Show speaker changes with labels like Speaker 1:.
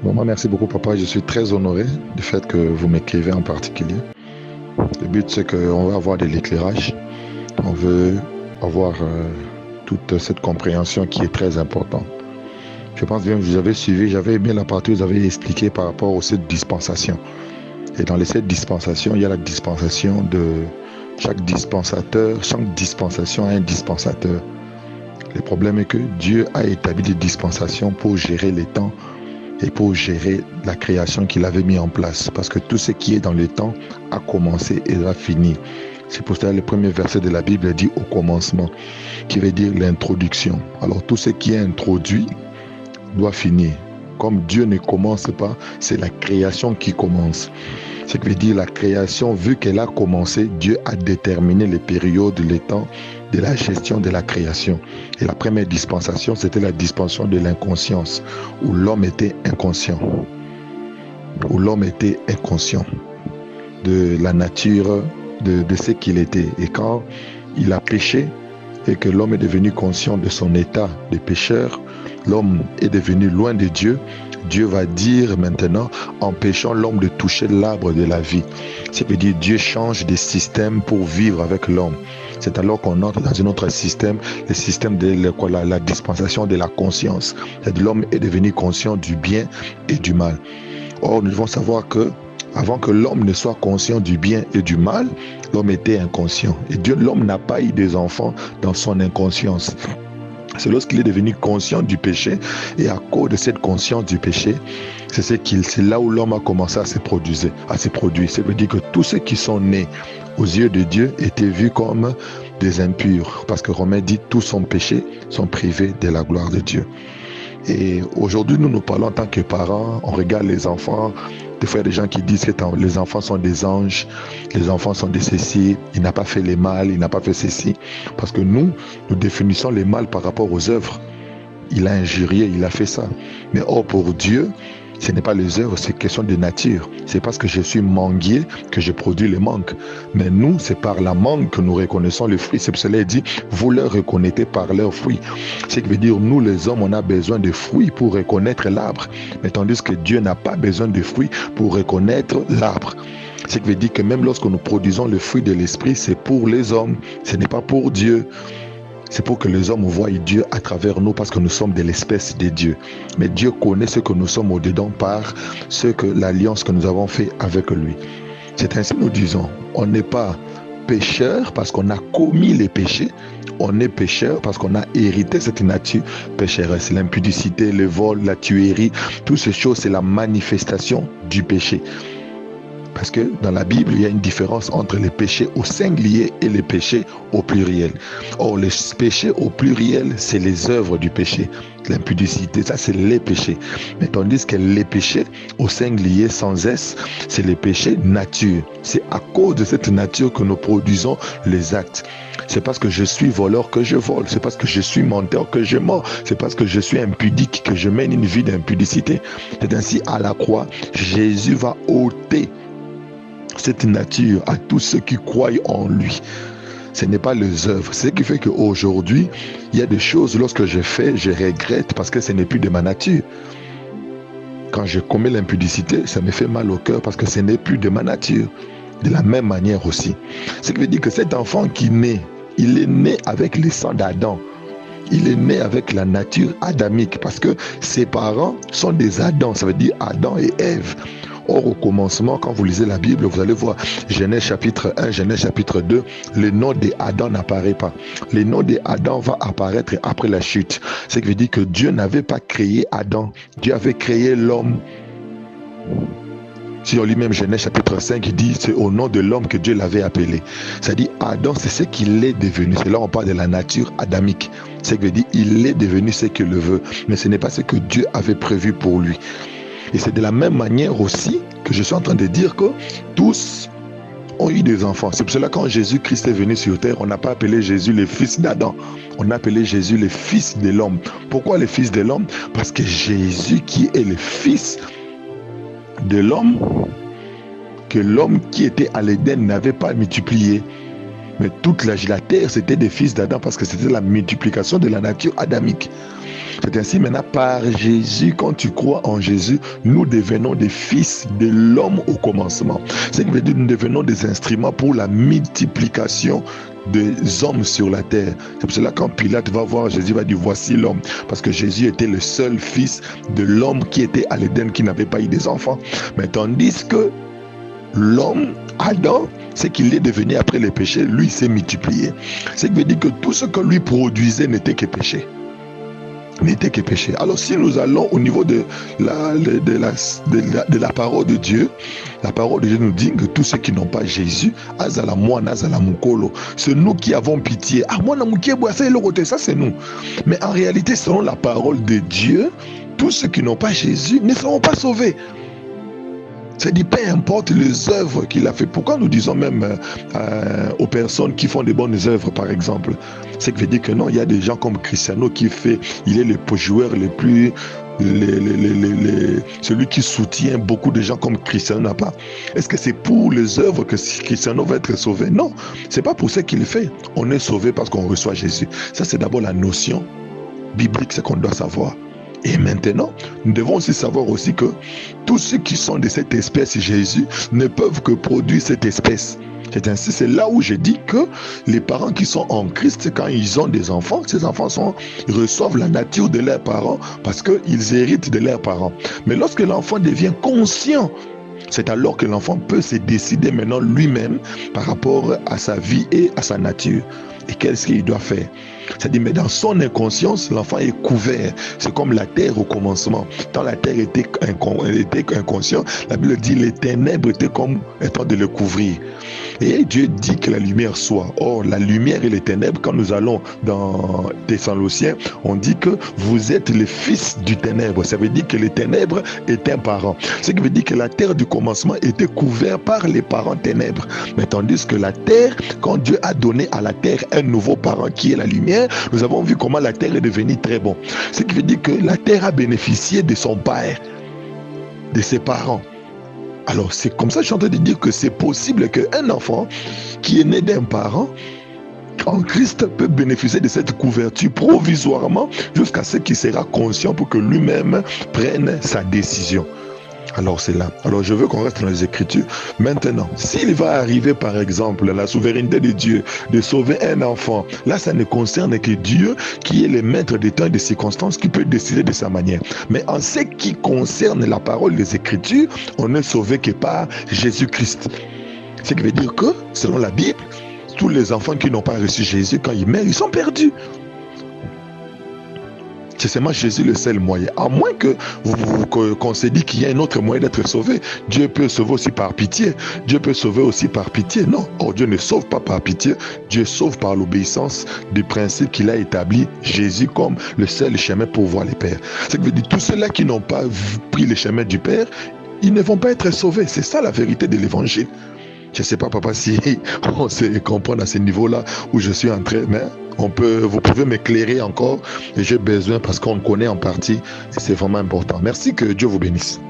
Speaker 1: Vraiment, merci beaucoup, papa. Je suis très honoré du fait que vous m'écrivez en particulier. Le but, c'est qu'on va avoir de l'éclairage. On veut avoir toute cette compréhension qui est très importante. Je pense bien que vous avez suivi, j'avais aimé la partie où vous avez expliqué par rapport aux 7 dispensations. Et dans les 7 dispensations, il y a la dispensation de chaque dispensateur. Chaque dispensation a un dispensateur. Le problème est que Dieu a établi des dispensations pour gérer les temps et pour gérer la création qu'il avait mis en place. Parce que tout ce qui est dans le temps a commencé et va finir. C'est pour ça que le premier verset de la Bible dit au commencement, qui veut dire l'introduction. Alors tout ce qui est introduit doit finir. Comme Dieu ne commence pas, c'est la création qui commence. Ce qui veut dire la création, vu qu'elle a commencé, Dieu a déterminé les périodes, les temps de la gestion de la création. Et la première dispensation, c'était la dispensation de l'inconscience, où l'homme était inconscient. Où l'homme était inconscient de la nature, de ce qu'il était. Et quand il a péché et que l'homme est devenu conscient de son état de pécheur, l'homme est devenu loin de Dieu. Dieu va dire maintenant, empêchant l'homme de toucher l'arbre de la vie. Ce qui veut dire Dieu change de système pour vivre avec l'homme. C'est alors qu'on entre dans un autre système, le système de la dispensation de la conscience. L'homme est devenu conscient du bien et du mal. Or, nous devons savoir que avant que l'homme ne soit conscient du bien et du mal, l'homme était inconscient. Et Dieu, l'homme n'a pas eu des enfants dans son inconscience. C'est lorsqu'il est devenu conscient du péché, et à cause de cette conscience du péché, c'est là où l'homme a commencé à se produire. Ça veut dire que tous ceux qui sont nés aux yeux de Dieu étaient vus comme des impurs. Parce que Romains dit tous sont péchés, sont privés de la gloire de Dieu. Et aujourd'hui, nous parlons en tant que parents, on regarde les enfants. Des fois, il y a des gens qui disent que les enfants sont des anges, les enfants sont des ceci, il n'a pas fait les mal, il n'a pas fait ceci. Parce que nous définissons les mal par rapport aux œuvres. Il a injurié, il a fait ça. Mais or, pour Dieu, ce n'est pas les œuvres, c'est question de nature. C'est parce que je suis manguier que je produis le mangue. Mais nous, c'est par la mangue que nous reconnaissons les fruits. C'est pour cela qu'il dit, vous leur reconnaissez par leurs fruits. Ce qui veut dire, nous les hommes, on a besoin de fruits pour reconnaître l'arbre. Mais tandis que Dieu n'a pas besoin de fruits pour reconnaître l'arbre. Ce qui veut dire que même lorsque nous produisons le fruit de l'esprit, c'est pour les hommes, ce n'est pas pour Dieu. C'est pour que les hommes voient Dieu à travers nous parce que nous sommes de l'espèce de Dieu. Mais Dieu connaît ce que nous sommes au-dedans par l'alliance que nous avons fait avec lui. C'est ainsi que nous disons, on n'est pas pécheur parce qu'on a commis les péchés. On est pécheur parce qu'on a hérité cette nature pécheresse. L'impudicité, le vol, la tuerie, toutes ces choses, c'est la manifestation du péché. Parce que dans la Bible, il y a une différence entre les péchés au singulier et les péchés au pluriel. Or, les péchés au pluriel, c'est les œuvres du péché. L'impudicité, ça c'est les péchés. Mais tandis que les péchés au singulier sans S, c'est les péchés nature. C'est à cause de cette nature que nous produisons les actes. C'est parce que je suis voleur que je vole. C'est parce que je suis menteur que je mens. C'est parce que je suis impudique que je mène une vie d'impudicité. C'est ainsi à la croix, Jésus va ôter cette nature à tous ceux qui croient en lui. Ce n'est pas les œuvres. C'est ce qui fait qu'aujourd'hui, il y a des choses, lorsque je fais, je regrette parce que ce n'est plus de ma nature. Quand je commets l'impudicité, ça me fait mal au cœur parce que ce n'est plus de ma nature. De la même manière aussi. Ce qui veut dire que cet enfant qui naît, il est né avec le sang d'Adam. Il est né avec la nature adamique parce que ses parents sont des Adams. Ça veut dire Adam et Ève. Or, au commencement, quand vous lisez la Bible, vous allez voir Genèse chapitre 1, Genèse chapitre 2, le nom d'Adam n'apparaît pas. Le nom d'Adam va apparaître après la chute. Ce qui veut dire que Dieu n'avait pas créé Adam. Dieu avait créé l'homme. Si on lit même Genèse chapitre 5, il dit c'est au nom de l'homme que Dieu l'avait appelé. C'est-à-dire Adam, c'est ce qu'il est devenu. C'est là on parle de la nature adamique. C'est ce qui veut dire il est devenu ce qu'il le veut. Mais ce n'est pas ce que Dieu avait prévu pour lui. Et c'est de la même manière aussi que je suis en train de dire que tous ont eu des enfants. C'est pour cela que quand Jésus-Christ est venu sur terre, on n'a pas appelé Jésus le fils d'Adam. On a appelé Jésus le fils de l'homme. Pourquoi le fils de l'homme? Parce que Jésus qui est le fils de l'homme, que l'homme qui était à l'Éden n'avait pas multiplié. Mais toute la terre, c'était des fils d'Adam parce que c'était la multiplication de la nature adamique. C'est ainsi maintenant par Jésus, quand tu crois en Jésus, nous devenons des fils de l'homme au commencement. C'est ce qui veut dire que nous devenons des instruments pour la multiplication des hommes sur la terre. C'est pour cela quand Pilate va voir Jésus, il va dire voici l'homme. Parce que Jésus était le seul fils de l'homme qui était à l'Éden, qui n'avait pas eu des enfants. Mais tandis que l'homme, Adam, c'est qu'il est devenu après les péchés, lui s'est multiplié. C'est ce qui veut dire que tout ce que lui produisait n'était que péché. N'était que péché. Alors si nous allons au niveau de la parole de Dieu, la parole de Dieu nous dit que tous ceux qui n'ont pas Jésus, azala moine, azala mukolo, c'est nous qui avons pitié. Ah, moi, ça c'est nous. Mais en réalité, selon la parole de Dieu, tous ceux qui n'ont pas Jésus ne seront pas sauvés. C'est-à-dire, peu importe les œuvres qu'il a fait. Pourquoi nous disons même aux personnes qui font des bonnes œuvres, par exemple? C'est que veut dire que non, il y a des gens comme Cristiano qui fait, il est le joueur le plus, celui qui soutient beaucoup de gens comme Cristiano n'a pas. Est-ce que c'est pour les œuvres que Cristiano va être sauvé? Non, c'est pas pour ça qu'il le fait. On est sauvé parce qu'on reçoit Jésus. Ça, c'est d'abord la notion biblique, c'est qu'on doit savoir. Et maintenant, nous devons aussi savoir aussi que tous ceux qui sont de cette espèce Jésus ne peuvent que produire cette espèce. C'est ainsi, c'est là où je dis que les parents qui sont en Christ, quand ils ont des enfants, ces enfants reçoivent la nature de leurs parents parce qu'ils héritent de leurs parents. Mais lorsque l'enfant devient conscient, c'est alors que l'enfant peut se décider maintenant lui-même par rapport à sa vie et à sa nature. Et qu'est-ce qu'il doit faire? C'est-à-dire, mais dans son inconscience, l'enfant est couvert. C'est comme la terre au commencement. Quand la terre était inconsciente, la Bible dit les ténèbres étaient comme étant de le couvrir. Et Dieu dit que la lumière soit. Or, la lumière et les ténèbres, quand nous allons dans Thessaloniciens, on dit que vous êtes les fils du ténèbre. Ça veut dire que les ténèbres étaient un parent. Ce qui veut dire que la terre du commencement était couverte par les parents ténèbres. Mais tandis que la terre, quand Dieu a donné à la terre un nouveau parent qui est la lumière, nous avons vu comment la terre est devenue très bon. Ce qui veut dire que la terre a bénéficié de son père, de ses parents. Alors c'est comme ça que je suis en train de dire que c'est possible qu'un enfant qui est né d'un parent en Christ peut bénéficier de cette couverture provisoirement jusqu'à ce qu'il sera conscient pour que lui-même prenne sa décision. Alors c'est là. Alors je veux qu'on reste dans les Écritures. Maintenant, s'il va arriver par exemple la souveraineté de Dieu de sauver un enfant, là ça ne concerne que Dieu qui est le maître des temps et des circonstances qui peut décider de sa manière. Mais en ce qui concerne la parole des Écritures, on n'est sauvé que par Jésus-Christ. Ce qui veut dire que, selon la Bible, tous les enfants qui n'ont pas reçu Jésus, quand ils meurent, ils sont perdus. C'est seulement Jésus le seul moyen. À moins que qu'on se dise qu'il y a un autre moyen d'être sauvé. Dieu peut sauver aussi par pitié. Dieu peut sauver aussi par pitié. Non. Or, Dieu ne sauve pas par pitié. Dieu sauve par l'obéissance du principe qu'il a établi, Jésus comme le seul chemin pour voir le Père. Ce qui veut dire tous ceux-là qui n'ont pas pris le chemin du Père, ils ne vont pas être sauvés. C'est ça la vérité de l'évangile. Je ne sais pas, papa, si on se comprend à ce niveau-là où je suis entré, mais vous pouvez m'éclairer encore et j'ai besoin parce qu'on connaît en partie et c'est vraiment important. Merci, que Dieu vous bénisse.